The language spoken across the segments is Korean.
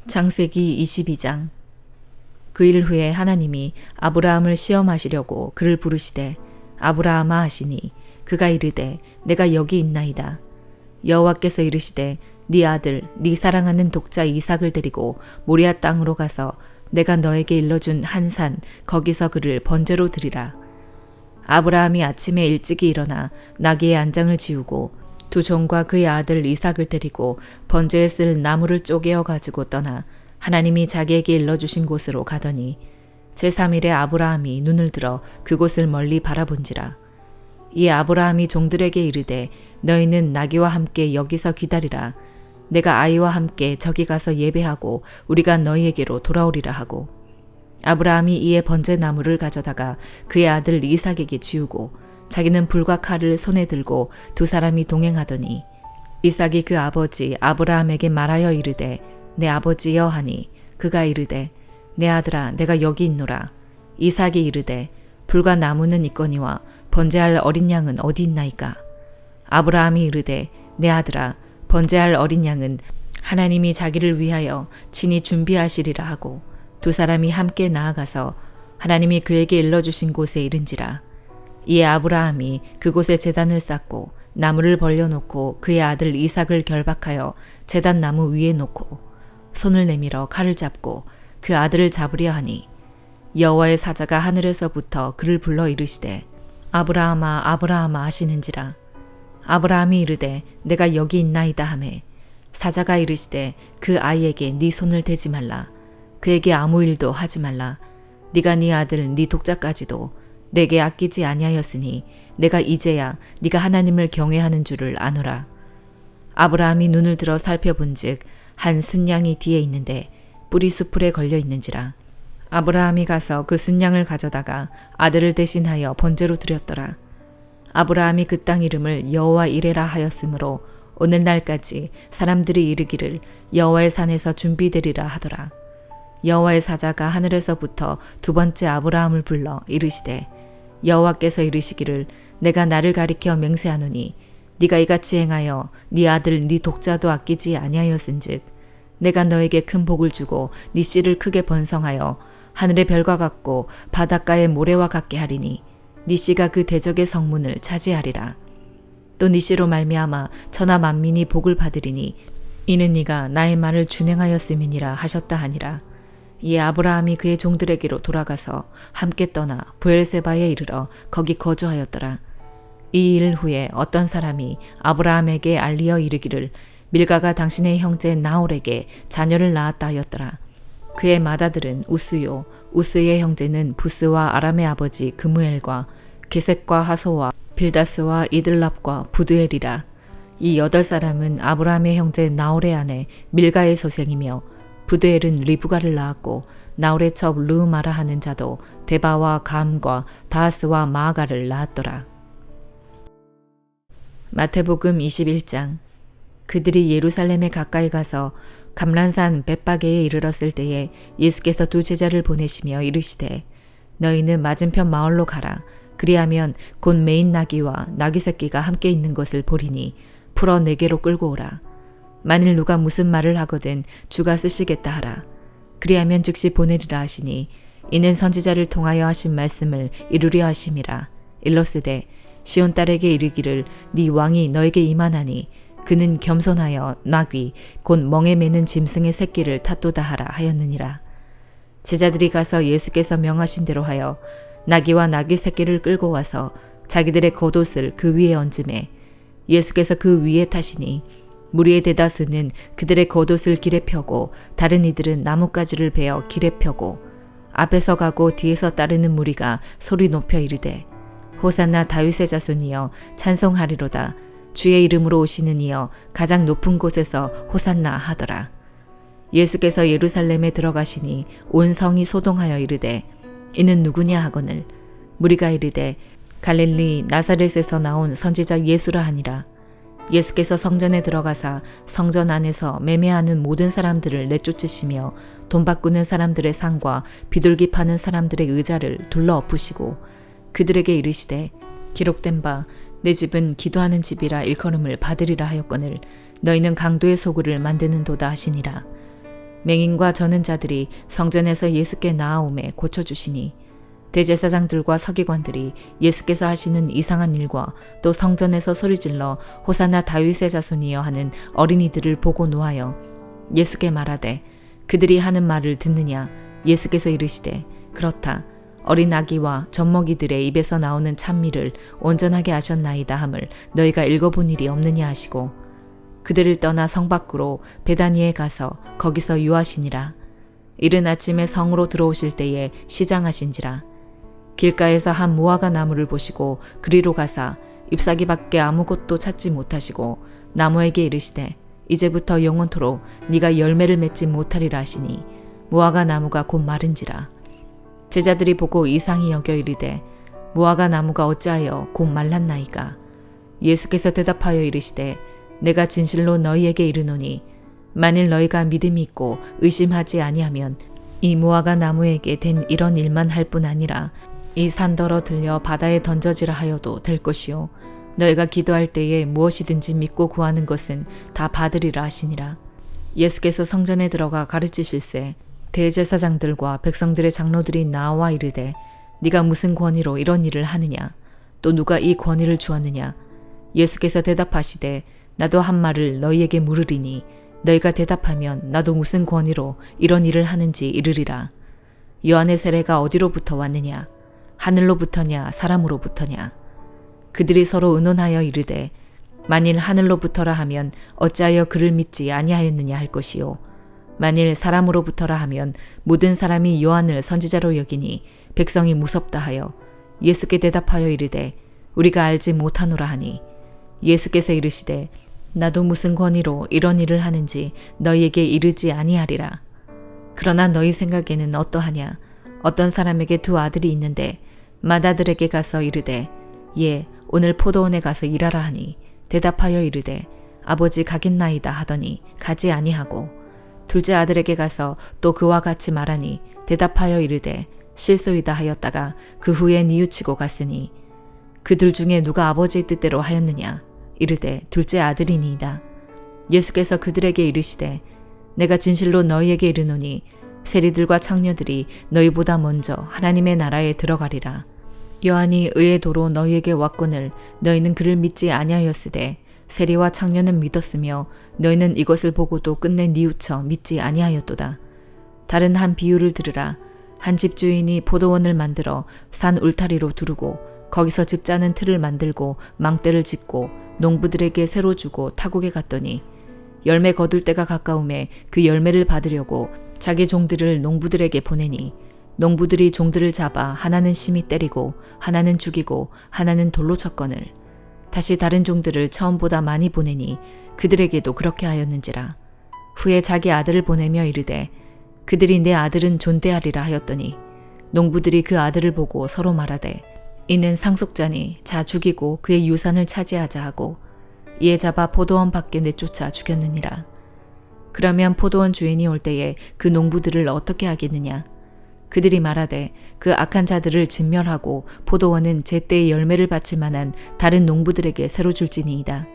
창세기 22장. 그 일 후에 하나님이 아브라함을 시험하시려고 그를 부르시되 아브라함아 하시니 그가 이르되 내가 여기 있나이다. 여호와께서 이르시되 네 아들 네 사랑하는 독자 이삭을 데리고 모리아 땅으로 가서 내가 너에게 일러준 한 산 거기서 그를 번제로 드리라. 아브라함이 아침에 일찍이 일어나 나귀의 안장을 지우고 두 종과 그의 아들 이삭을 데리고 번제에 쓸 나무를 쪼개어 가지고 떠나 하나님이 자기에게 일러주신 곳으로 가더니 제3일에 아브라함이 눈을 들어 그곳을 멀리 바라본지라. 이에 아브라함이 종들에게 이르되 너희는 나귀와 함께 여기서 기다리라. 내가 아이와 함께 저기 가서 예배하고 우리가 너희에게로 돌아오리라 하고 아브라함이 이에 번제 나무를 가져다가 그의 아들 이삭에게 지우고 자기는 불과 칼을 손에 들고 두 사람이 동행하더니 이삭이 그 아버지 아브라함에게 말하여 이르되 내 아버지여 하니 그가 이르되 내 아들아 내가 여기 있노라. 이삭이 이르되 불과 나무는 있거니와 번제할 어린 양은 어디 있나이까. 아브라함이 이르되 내 아들아 번제할 어린 양은 하나님이 자기를 위하여 친히 준비하시리라 하고 두 사람이 함께 나아가서 하나님이 그에게 일러주신 곳에 이른지라. 이에 아브라함이 그곳에 제단을 쌓고 나무를 벌려놓고 그의 아들 이삭을 결박하여 제단 나무 위에 놓고 손을 내밀어 칼을 잡고 그 아들을 잡으려 하니 여호와의 사자가 하늘에서부터 그를 불러 이르시되 아브라함아 아브라함아 하시는지라. 아브라함이 이르되 내가 여기 있나이다 하매 사자가 이르시되 그 아이에게 네 손을 대지 말라. 그에게 아무 일도 하지 말라. 네가 네 아들 네 독자까지도 내게 아끼지 아니하였으니 내가 이제야 네가 하나님을 경외하는 줄을 아노라. 아브라함이 눈을 들어 살펴본즉 한 순양이 뒤에 있는데 뿔이 수풀에 걸려 있는지라. 아브라함이 가서 그 순양을 가져다가 아들을 대신하여 번제로 드렸더라. 아브라함이 그 땅 이름을 여호와 이레라 하였으므로 오늘날까지 사람들이 이르기를 여호와의 산에서 준비되리라 하더라. 여호와의 사자가 하늘에서부터 두 번째 아브라함을 불러 이르시되 여호와께서 이르시기를 내가 나를 가리켜 맹세하노니 네가 이같이 행하여 네 아들 네 독자도 아끼지 아니하였은즉 내가 너에게 큰 복을 주고 네 씨를 크게 번성하여 하늘의 별과 같고 바닷가의 모래와 같게 하리니 네 씨가 그 대적의 성문을 차지하리라. 또 네 씨로 말미암아 천하 만민이 복을 받으리니 이는 네가 나의 말을 준행하였음이니라 하셨다 하니라. 이에 아브라함이 그의 종들에게로 돌아가서 함께 떠나 브엘세바에 이르러 거기 거주하였더라. 이 일 후에 어떤 사람이 아브라함에게 알리어 이르기를 밀가가 당신의 형제 나홀에게 자녀를 낳았다 하였더라. 그의 맏아들은 우스요 우스의 형제는 부스와 아람의 아버지 그무엘과 게셋과 하소와 빌다스와 이들랍과 부드엘이라. 이 8사람은 아브라함의 형제 나홀의 아내 밀가의 소생이며 부드엘은 리브가를 낳았고 나홀의 첩 르우마라 하는 자도 데바와 감과 다하스와 마아가를 낳았더라. 마태복음 21장. 그들이 예루살렘에 가까이 가서 감란산 벳바게에 이르렀을 때에 예수께서 두 제자를 보내시며 이르시되 너희는 맞은편 마을로 가라. 그리하면 곧 매인 나귀와 나귀 새끼가 함께 있는 것을 보리니 풀어 내게로 끌고 오라. 만일 누가 무슨 말을 하거든 주가 쓰시겠다 하라. 그리하면 즉시 보내리라 하시니 이는 선지자를 통하여 하신 말씀을 이루려 하심이라. 일러스되 시온 딸에게 이르기를 네 왕이 너에게 임하나니 그는 겸손하여 나귀 곧 멍에 매는 짐승의 새끼를 탓도다 하라 하였느니라. 제자들이 가서 예수께서 명하신 대로 하여 나귀와 나귀 새끼를 끌고 와서 자기들의 겉옷을 그 위에 얹음에 예수께서 그 위에 타시니 무리의 대다수는 그들의 겉옷을 길에 펴고 다른 이들은 나뭇가지를 베어 길에 펴고 앞에서 가고 뒤에서 따르는 무리가 소리 높여 이르되 호산나 다윗의 자손이여 찬송하리로다. 주의 이름으로 오시는 이여 가장 높은 곳에서 호산나 하더라. 예수께서 예루살렘에 들어가시니 온 성이 소동하여 이르되 이는 누구냐 하거늘 무리가 이르되 갈릴리 나사렛에서 나온 선지자 예수라 하니라. 예수께서 성전에 들어가사 성전 안에서 매매하는 모든 사람들을 내쫓으시며 돈 바꾸는 사람들의 상과 비둘기 파는 사람들의 의자를 둘러 엎으시고 그들에게 이르시되 기록된 바 내 집은 기도하는 집이라 일컬음을 받으리라 하였거늘 너희는 강도의 소굴을 만드는 도다 하시니라. 맹인과 저는 자들이 성전에서 예수께 나아오매 고쳐주시니 대제사장들과 서기관들이 예수께서 하시는 이상한 일과 또 성전에서 소리질러 호산나 다윗의 자손이여 하는 어린이들을 보고 노하여 예수께 말하되 그들이 하는 말을 듣느냐. 예수께서 이르시되 그렇다. 어린 아기와 젖먹이들의 입에서 나오는 찬미를 온전하게 하셨나이다 함을 너희가 읽어본 일이 없느냐 하시고 그들을 떠나 성 밖으로 베다니에 가서 거기서 유하시니라. 이른 아침에 성으로 들어오실 때에 시장하신지라. 길가에서 한 무화과 나무를 보시고 그리로 가사 잎사귀밖에 아무것도 찾지 못하시고 나무에게 이르시되 이제부터 영원토록 네가 열매를 맺지 못하리라 하시니 무화과 나무가 곧 마른지라. 제자들이 보고 이상히 여겨 이르되 무화과 나무가 어찌하여 곧 말랐나이까. 예수께서 대답하여 이르시되 내가 진실로 너희에게 이르노니 만일 너희가 믿음이 있고 의심하지 아니하면 이 무화과 나무에게 된 이런 일만 할 뿐 아니라 이 산더러 들려 바다에 던져지라 하여도 될 것이요 너희가 기도할 때에 무엇이든지 믿고 구하는 것은 다 받으리라 하시니라. 예수께서 성전에 들어가 가르치실세 대제사장들과 백성들의 장로들이 나와 이르되 네가 무슨 권위로 이런 일을 하느냐. 또 누가 이 권위를 주었느냐. 예수께서 대답하시되 나도 한 말을 너희에게 물으리니 너희가 대답하면 나도 무슨 권위로 이런 일을 하는지 이르리라. 요한의 세례가 어디로부터 왔느냐. 하늘로부터냐 사람으로부터냐. 그들이 서로 의논하여 이르되 만일 하늘로부터라 하면 어찌하여 그를 믿지 아니하였느냐 할 것이요 만일 사람으로부터라 하면 모든 사람이 요한을 선지자로 여기니 백성이 무섭다 하여 예수께 대답하여 이르되 우리가 알지 못하노라 하니 예수께서 이르시되 나도 무슨 권위로 이런 일을 하는지 너희에게 이르지 아니하리라. 그러나 너희 생각에는 어떠하냐. 어떤 사람에게 두 아들이 있는데 맏아들에게 가서 이르되 예 오늘 포도원에 가서 일하라 하니 대답하여 이르되 아버지 가겠나이다 하더니 가지 아니하고 둘째 아들에게 가서 또 그와 같이 말하니 대답하여 이르되 실소이다 하였다가 그 후에 뉘우치고 갔으니 그들 중에 누가 아버지의 뜻대로 하였느냐. 이르되 둘째 아들이니이다. 예수께서 그들에게 이르시되 내가 진실로 너희에게 이르노니 세리들과 창녀들이 너희보다 먼저 하나님의 나라에 들어가리라. 요한이 의의 도로 너희에게 왔거늘 너희는 그를 믿지 아니하였으되 세리와 창녀는 믿었으며 너희는 이것을 보고도 끝내 뉘우쳐 믿지 아니하였도다. 다른 한 비유를 들으라. 한 집주인이 포도원을 만들어 산 울타리로 두르고 거기서 집 짜는 틀을 만들고 망대를 짓고 농부들에게 새로 주고 타국에 갔더니 열매 거둘 때가 가까움에 그 열매를 받으려고 자기 종들을 농부들에게 보내니 농부들이 종들을 잡아 하나는 심히 때리고 하나는 죽이고 하나는 돌로 쳤거늘 다시 다른 종들을 처음보다 많이 보내니 그들에게도 그렇게 하였는지라. 후에 자기 아들을 보내며 이르되 그들이 내 아들은 존대하리라 하였더니 농부들이 그 아들을 보고 서로 말하되 이는 상속자니 자 죽이고 그의 유산을 차지하자 하고 이에 잡아 포도원 밖에 내쫓아 죽였느니라. 그러면 포도원 주인이 올 때에 그 농부들을 어떻게 하겠느냐. 그들이 말하되 그 악한 자들을 진멸하고 포도원은 제때의 열매를 바칠 만한 다른 농부들에게 새로 줄지니이다.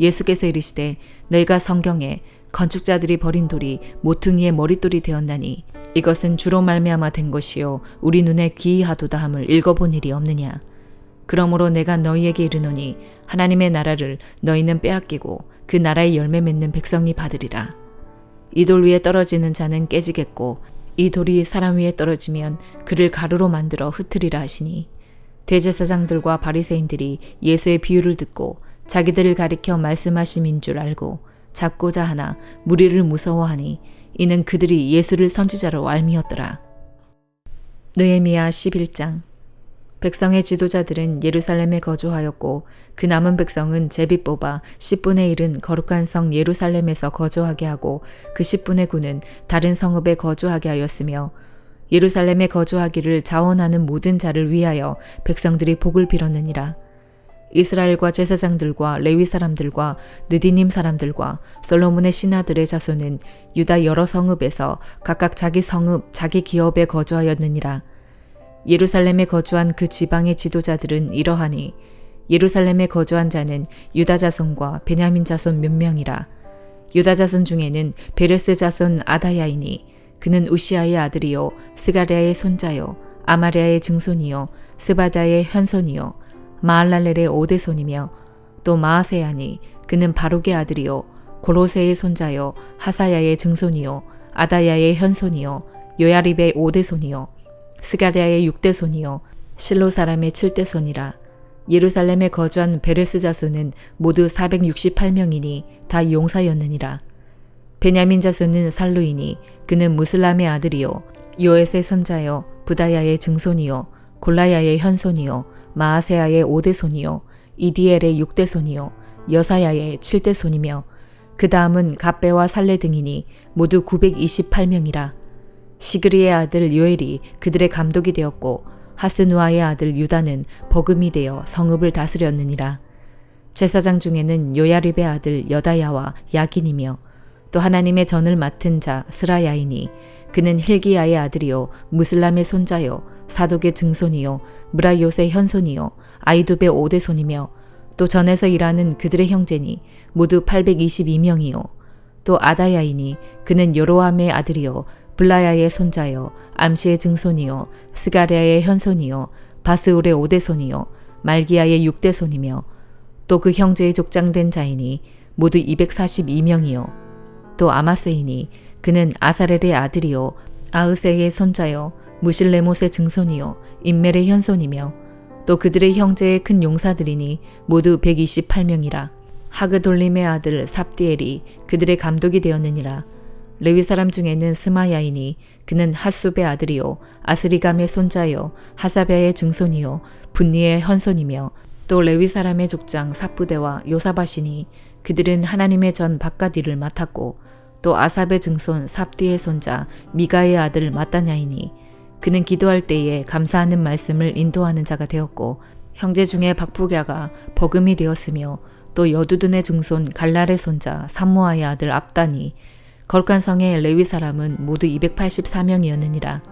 예수께서 이르시되 너희가 성경에 건축자들이 버린 돌이 모퉁이의 머릿돌이 되었나니 이것은 주로 말미암아 된 것이요 우리 눈에 귀이하도다 함을 읽어본 일이 없느냐. 그러므로 내가 너희에게 이르노니 하나님의 나라를 너희는 빼앗기고 그 나라의 열매 맺는 백성이 받으리라. 이 돌 위에 떨어지는 자는 깨지겠고 이 돌이 사람 위에 떨어지면 그를 가루로 만들어 흩으리라 하시니 대제사장들과 바리새인들이 예수의 비유를 듣고 자기들을 가리켜 말씀하심인 줄 알고 잡고자 하나 무리를 무서워하니 이는 그들이 예수를 선지자로 알미었더라. 느헤미야 11장. 백성의 지도자들은 예루살렘에 거주하였고 그 남은 백성은 제비 뽑아 10분의 1은 거룩한 성 예루살렘에서 거주하게 하고 그 10분의 9는 다른 성읍에 거주하게 하였으며 예루살렘에 거주하기를 자원하는 모든 자를 위하여 백성들이 복을 빌었느니라. 이스라엘과 제사장들과 레위 사람들과 느디님 사람들과 솔로몬의 신하들의 자손은 유다 여러 성읍에서 각각 자기 성읍 자기 기업에 거주하였느니라. 예루살렘에 거주한 그 지방의 지도자들은 이러하니 예루살렘에 거주한 자는 유다 자손과 베냐민 자손 몇 명이라. 유다 자손 중에는 베레스 자손 아다야이니 그는 우시아의 아들이요 스가랴의 손자요 아마랴의 증손이요 스바다의 현손이요 마알랄렐의 오대손이며 또 마아세야니 그는 바룩의 아들이요 고로세의 손자요 하사야의 증손이요 아다야의 현손이요 요야립의 오대손이요 스가랴의 육대손이요 실로 사람의 칠대손이라. 예루살렘에 거주한 베레스 자손은 모두 468명이니 다 용사였느니라. 베냐민 자손은 살루이니 그는 무슬람의 아들이요 요엣의 손자요 부다야의 증손이요 골라야의 현손이요 마아세야의 오대손이요 이디엘의 육대손이요 여사야의 칠대손이며 그 다음은 갑배와 살레 등이니 모두 928명이라. 시그리의 아들 요엘이 그들의 감독이 되었고 하스누아의 아들 유다는 버금이 되어 성읍을 다스렸느니라. 제사장 중에는 요야립의 아들 여다야와 야긴이며 또 하나님의 전을 맡은 자 스라야이니 그는 힐기야의 아들이요 무슬람의 손자요 사독의 증손이요 무라요의 현손이요 아이두의 오대손이며 또 전에서 일하는 그들의 형제니 모두 822명이요 또 아다야이니 그는 요로함의 아들이요 블라야의 손자요 암시의 증손이요 스가랴의 현손이요 바스울의 오대손이요 말기야의 육대손이며 또 그 형제의 족장된 자이니 모두 242명이요 또 아마세이니 그는 아사렐의 아들이요 아으세의 손자요 무실레못의 증손이요 인멜의 현손이며 또 그들의 형제의 큰 용사들이니 모두 128명이라. 하그돌림의 아들 삽디엘이 그들의 감독이 되었느니라. 레위 사람 중에는 스마야이니 그는 핫숲의 아들이요 아스리감의 손자요 하사베의 증손이요 분니의 현손이며 또 레위 사람의 족장 삽부대와 요사바시니 그들은 하나님의 전 바깥 일을 맡았고 또 아삽의 증손 삽디의 손자 미가의 아들 마따냐이니 그는 기도할 때에 감사하는 말씀을 인도하는 자가 되었고 형제 중에 박부갸가 버금이 되었으며 또 여두둔의 증손 갈랄의 손자 삼모아의 아들 압단이 걸간성의 레위 사람은 모두 284명이었느니라.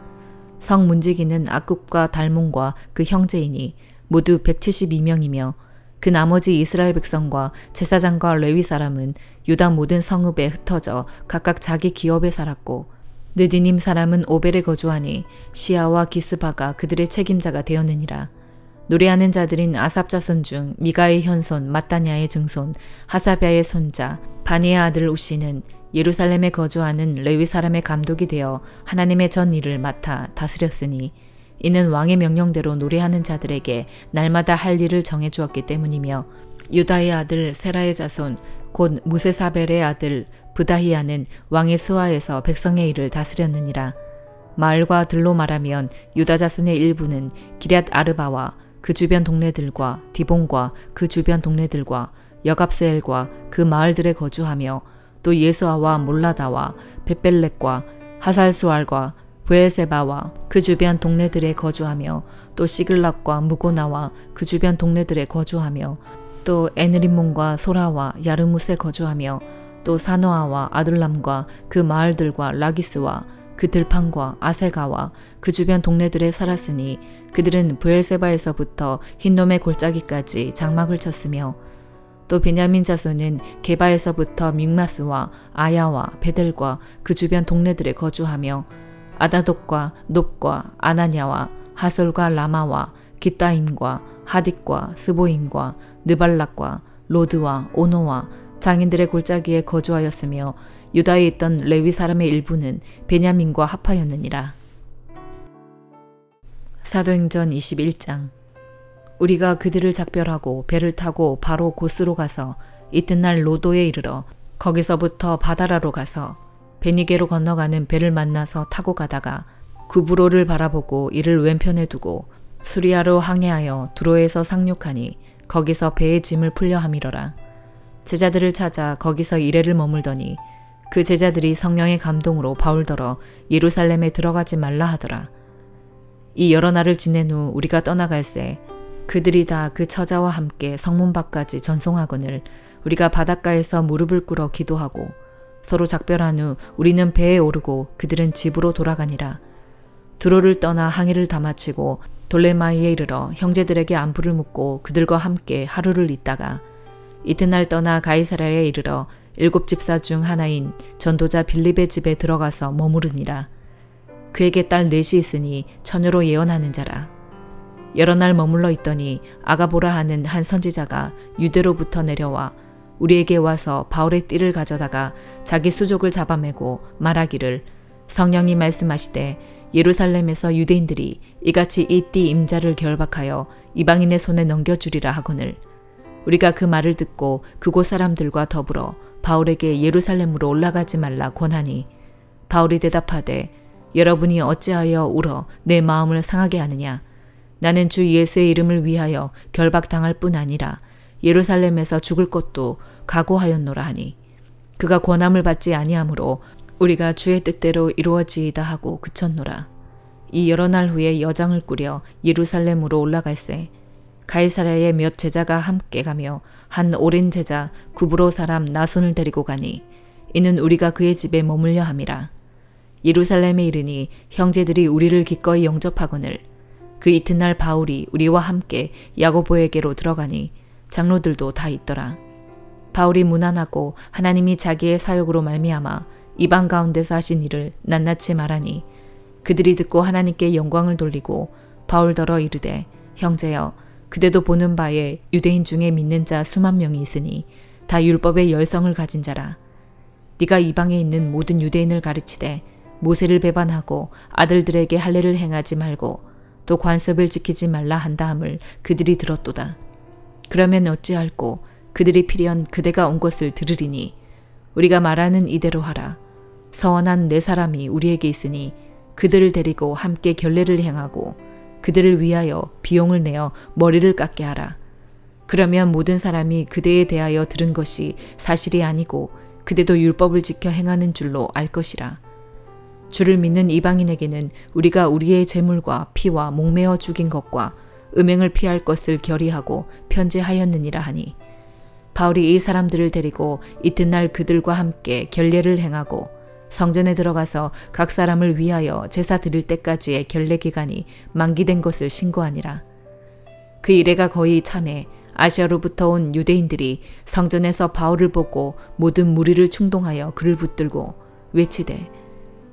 성 문지기는 악굽과 달몬과 그 형제이니 모두 172명이며 그 나머지 이스라엘 백성과 제사장과 레위 사람은 유다 모든 성읍에 흩어져 각각 자기 기업에 살았고 느디님 사람은 오벨에 거주하니 시아와 기스바가 그들의 책임자가 되었느니라. 노래하는 자들인 아삽 자손 중 미가의 현손 마따냐의 증손 하사비아의 손자 바니의 아들 우시는 예루살렘에 거주하는 레위 사람의 감독이 되어 하나님의 전 일을 맡아 다스렸으니 이는 왕의 명령대로 노래하는 자들에게 날마다 할 일을 정해 주었기 때문이며 유다의 아들 세라의 자손 곧 무세사벨의 아들 브다히야는 왕의 수하에서 백성의 일을 다스렸느니라. 마을과 들로 말하면 유다 자손의 일부는 기럇 아르바와 그 주변 동네들과 디본과 그 주변 동네들과 여갑스엘과 그 마을들에 거주하며 또 예수아와 몰라다와 벳벨렉과 하살수알과 브엘세바와 그 주변 동네들에 거주하며 또 시글락과 무고나와 그 주변 동네들에 거주하며 또 에느림몬과 소라와 야르무스에 거주하며 또 사노아와 아둘람과 그 마을들과 라기스와 그 들판과 아세가와 그 주변 동네들에 살았으니 그들은 브엘세바에서부터 흰놈의 골짜기까지 장막을 쳤으며 또 베냐민 자손은 게바에서부터 믹마스와 아야와 베델과 그 주변 동네들에 거주하며 아다독과 높과 아나냐와 하솔과 라마와 기따임과 하딕과 스보임과 느발락과 로드와 오노와 장인들의 골짜기에 거주하였으며 유다에 있던 레위 사람의 일부는 베냐민과 합하였느니라. 사도행전 21장. 우리가 그들을 작별하고 배를 타고 바로 고스로 가서 이튿날 로도에 이르러 거기서부터 바다라로 가서 베니게로 건너가는 배를 만나서 타고 가다가 구브로를 바라보고 이를 왼편에 두고 수리아로 항해하여 두로에서 상륙하니 거기서 배의 짐을 풀려 함이러라. 제자들을 찾아 거기서 이레를 머물더니 그 제자들이 성령의 감동으로 바울더러 예루살렘에 들어가지 말라 하더라. 이 여러 날을 지낸 후 우리가 떠나갈새 그들이 다 그 처자와 함께 성문 밖까지 전송하거늘 우리가 바닷가에서 무릎을 꿇어 기도하고 서로 작별한 후 우리는 배에 오르고 그들은 집으로 돌아가니라. 두로를 떠나 항해를 다 마치고 돌레마이에 이르러 형제들에게 안부를 묻고 그들과 함께 하루를 있다가 이튿날 떠나 가이사랴에 이르러 7 집사 중 하나인 전도자 빌립의 집에 들어가서 머무르니라. 그에게 딸 넷이 있으니 처녀로 예언하는 자라. 여러 날 머물러 있더니 아가보라 하는 한 선지자가 유대로부터 내려와 우리에게 와서 바울의 띠를 가져다가 자기 수족을 잡아매고 말하기를 성령이 말씀하시되 예루살렘에서 유대인들이 이같이 이 띠 임자를 결박하여 이방인의 손에 넘겨주리라 하거늘 우리가 그 말을 듣고 그곳 사람들과 더불어 바울에게 예루살렘으로 올라가지 말라 권하니 바울이 대답하되 여러분이 어찌하여 울어 내 마음을 상하게 하느냐 나는 주 예수의 이름을 위하여 결박당할 뿐 아니라 예루살렘에서 죽을 것도 각오하였노라 하니 그가 권함을 받지 아니하므로 우리가 주의 뜻대로 이루어지이다 하고 그쳤노라. 이 여러 날 후에 여정을 꾸려 예루살렘으로 올라갈새 가이사랴의 몇 제자가 함께 가며 한 오랜 제자 구브로 사람 나손을 데리고 가니 이는 우리가 그의 집에 머물려 함이라. 예루살렘에 이르니 형제들이 우리를 기꺼이 영접하거늘 그 이튿날 바울이 우리와 함께 야고보에게로 들어가니 장로들도 다 있더라. 바울이 무난하고 하나님이 자기의 사역으로 말미암아 이방 가운데서 하신 일을 낱낱이 말하니 그들이 듣고 하나님께 영광을 돌리고 바울더러 이르되 형제여 그대도 보는 바에 유대인 중에 믿는 자 수만 명이 있으니 다 율법의 열성을 가진 자라. 네가 이방에 있는 모든 유대인을 가르치되 모세를 배반하고 아들들에게 할례를 행하지 말고 또 관습을 지키지 말라 한다함을 그들이 들었도다. 그러면 어찌할꼬 그들이 필연 그대가 온 것을 들으리니 우리가 말하는 이대로 하라. 서원한 네 사람이 우리에게 있으니 그들을 데리고 함께 결례를 행하고 그들을 위하여 비용을 내어 머리를 깎게 하라. 그러면 모든 사람이 그대에 대하여 들은 것이 사실이 아니고 그대도 율법을 지켜 행하는 줄로 알 것이라. 주를 믿는 이방인에게는 우리가 우리의 재물과 피와 목매어 죽인 것과 음행을 피할 것을 결의하고 편지하였느니라 하니 바울이 이 사람들을 데리고 이튿날 그들과 함께 결례를 행하고 성전에 들어가서 각 사람을 위하여 제사 드릴 때까지의 결례 기간이 만기된 것을 신고하니라. 그 이래가 거의 참에 아시아로부터 온 유대인들이 성전에서 바울을 보고 모든 무리를 충동하여 그를 붙들고 외치되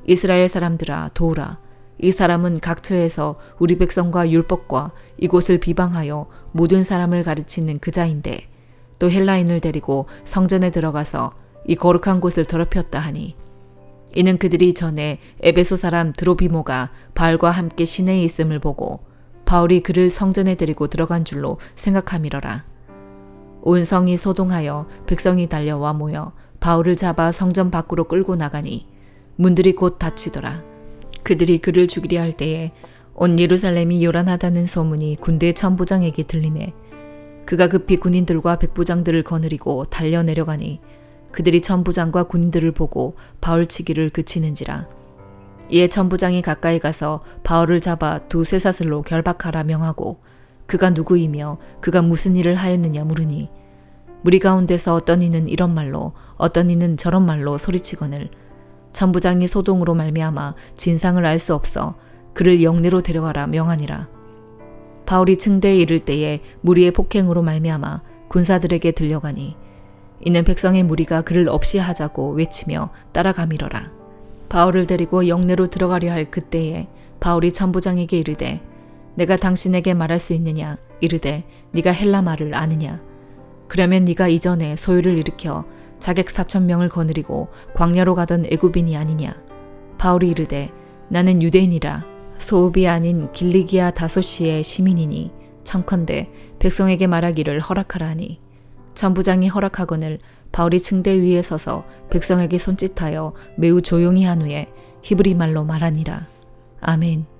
이스라엘 사람들아 도우라. 이 사람은 각처에서 우리 백성과 율법과 이곳을 비방하여 모든 사람을 가르치는 그자인데 또 헬라인을 데리고 성전에 들어가서 이 거룩한 곳을 더럽혔다 하니 이는 그들이 전에 에베소 사람 드로비모가 바울과 함께 시내에 있음을 보고 바울이 그를 성전에 데리고 들어간 줄로 생각함이러라. 온 성이 소동하여 백성이 달려와 모여 바울을 잡아 성전 밖으로 끌고 나가니 문들이 곧 닫히더라. 그들이 그를 죽이려 할 때에 온 예루살렘이 요란하다는 소문이 군대 천부장에게 들리매 그가 급히 군인들과 백부장들을 거느리고 달려 내려가니 그들이 천부장과 군인들을 보고 바울 치기를 그치는지라. 이에 천부장이 가까이 가서 바울을 잡아 두 쇠사슬로 결박하라 명하고 그가 누구이며 그가 무슨 일을 하였느냐 물으니 무리 가운데서 어떤 이는 이런 말로 어떤 이는 저런 말로 소리치거늘 천부장이 소동으로 말미암아 진상을 알 수 없어 그를 영내로 데려가라 명하니라. 바울이 층대에 이를 때에 무리의 폭행으로 말미암아 군사들에게 들려가니 이는 백성의 무리가 그를 없이 하자고 외치며 따라가미러라. 바울을 데리고 영내로 들어가려 할 그때에 바울이 천부장에게 이르되 내가 당신에게 말할 수 있느냐 이르되 네가 헬라 말을 아느냐 그러면 네가 이전에 소유를 일으켜 자객 4,000명을 거느리고 광야로 가던 애굽인이 아니냐. 바울이 이르되 나는 유대인이라 소읍이 아닌 길리기아 다소시의 시민이니 청컨대 백성에게 말하기를 허락하라 하니 천부장이 허락하거늘 바울이 층대 위에 서서 백성에게 손짓하여 매우 조용히 한 후에 히브리 말로 말하니라. 아멘.